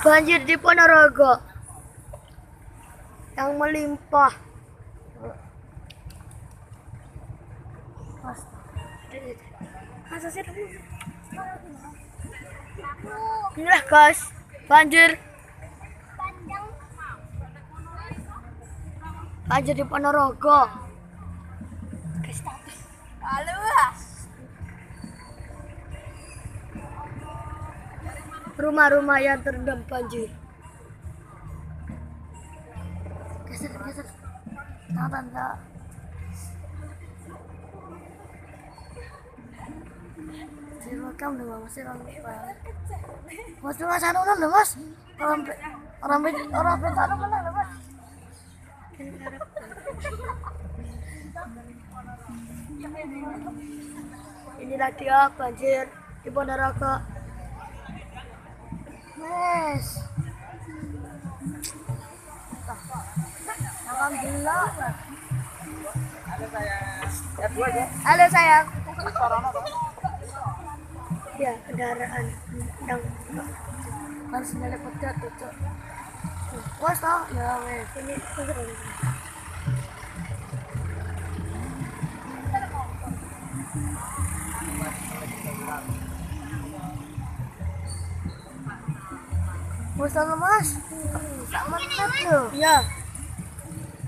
Banjir di Ponorogo yang melimpah. Inilah guys, banjir di Ponorogo. Rumah-rumah yang terendam banjir. Geser. Tanda. Direkam dong masih Mas mas anu loh mas. Orang anu mana loh mas. Inilah dia banjir di Ponorogo. Mes. Alhamdulillah. Halo sayang. Ya, kendaraan yang harus melepot tuh. Was tau? Ya, wes. Ini Bosan mas, sama tet loh. Iya.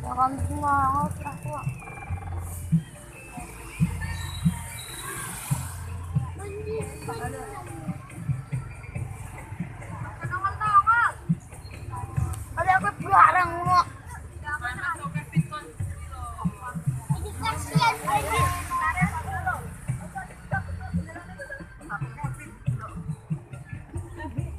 Makan semua, aku. Banjir.